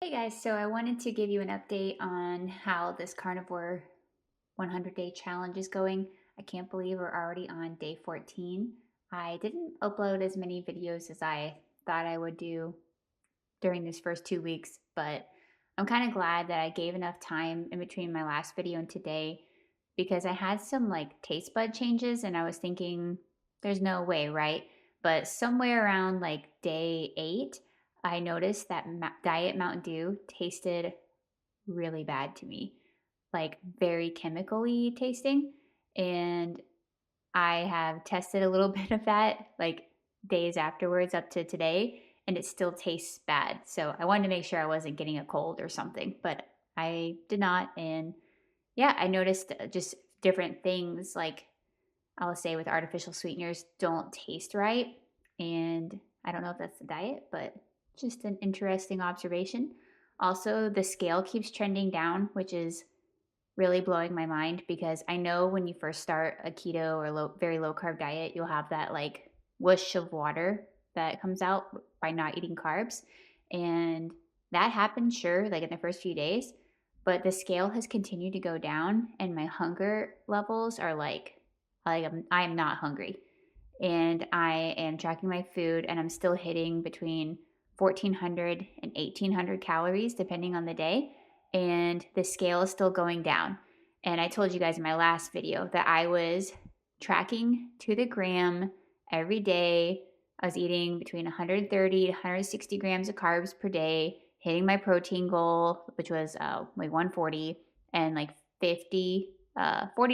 Hey guys, so I wanted to give you an update on how this carnivore 100-day challenge is going. I can't believe we're already on day 14. I didn't upload as many videos as I thought I would do during these first 2 weeks, but I'm kind of glad that I gave enough time in between my last video and today because I had some like taste bud changes and I was thinking there's no way, right? But somewhere around like day 8, I noticed that Diet Mountain Dew tasted really bad to me, like very chemically tasting. And I have tested a little bit of that like days afterwards up to today, and it still tastes bad. So I wanted to make sure I wasn't getting a cold or something, but I did not. And yeah, I noticed just different things like I'll say with artificial sweeteners don't taste right. And I don't know if that's the diet, but just an interesting observation. Also, the scale keeps trending down, which is really blowing my mind because I know when you first start a keto or very low carb diet, you'll have that like whoosh of water that comes out by not eating carbs. And that happened, sure, like in the first few days, but the scale has continued to go down and my hunger levels are I am not hungry. And I am tracking my food and I'm still hitting between 1400 and 1800 calories depending on the day, and the scale is still going down. And I told you guys in my last video that I was tracking to the gram every day. I was eating between 130 to 160 grams of carbs per day, hitting my protein goal, which was like 140, and like 40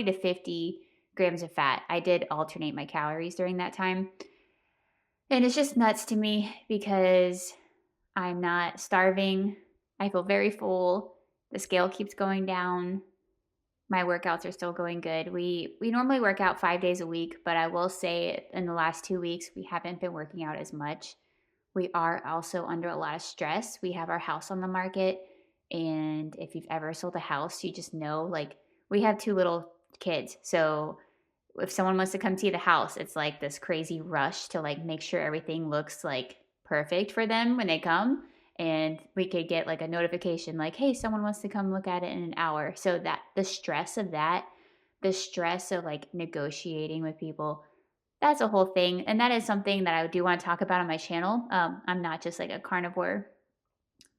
to 50 grams of fat. I did alternate my calories during that time. And it's just nuts to me because I'm not starving. I feel very full. The scale keeps going down. My workouts are still going good. We normally work out 5 days a week, but I will say in the last 2 weeks we haven't been working out as much. We are also under a lot of stress. We have our house on the market, and if you've ever sold a house, you just know like we have 2 little kids. So if someone wants to come see the house, it's like this crazy rush to like make sure everything looks like perfect for them when they come. And we could get like a notification like, hey, someone wants to come look at it in an hour. So that the stress of that, the stress of like negotiating with people, that's a whole thing. And that is something that I do want to talk about on my channel. I'm not just like a carnivore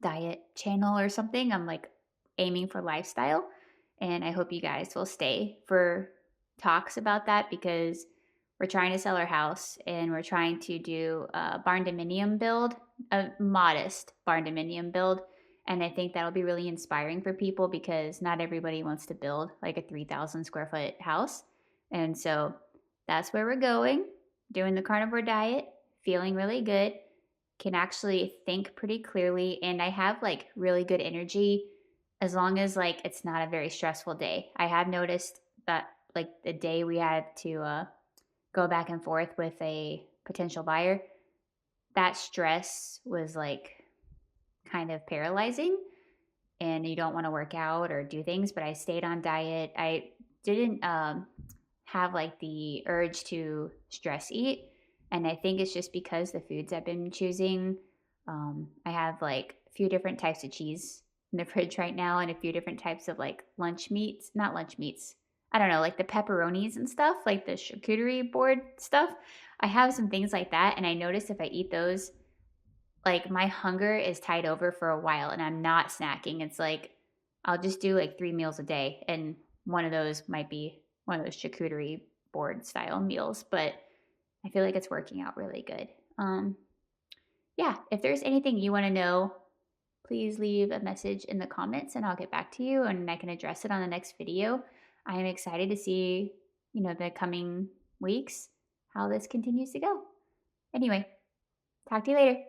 diet channel or something. I'm like aiming for lifestyle. And I hope you guys will stay for talks about that because we're trying to sell our house and we're trying to do a barn dominium build, a modest barn dominium build. And I think that'll be really inspiring for people because not everybody wants to build like a 3,000 square foot house. And so that's where we're going, doing the carnivore diet, feeling really good, can actually think pretty clearly, and I have like really good energy as long as like it's not a very stressful day. I have noticed that like the day we had to go back and forth with a potential buyer, that stress was like kind of paralyzing and you don't want to work out or do things, but I stayed on diet. I didn't have like the urge to stress eat. And I think it's just because the foods I've been choosing, I have like a few different types of cheese in the fridge right now and a few different types of like lunch meats, not lunch meats. I don't know, like the pepperonis and stuff, like the charcuterie board stuff. I have some things like that. And I notice if I eat those, like my hunger is tied over for a while and I'm not snacking. It's like I'll just do like 3 meals a day. And one of those might be one of those charcuterie board style meals, but I feel like it's working out really good. Yeah, if there's anything you want to know, please leave a message in the comments and I'll get back to you and I can address it on the next video. I am excited to see, the coming weeks how this continues to go. Anyway, talk to you later.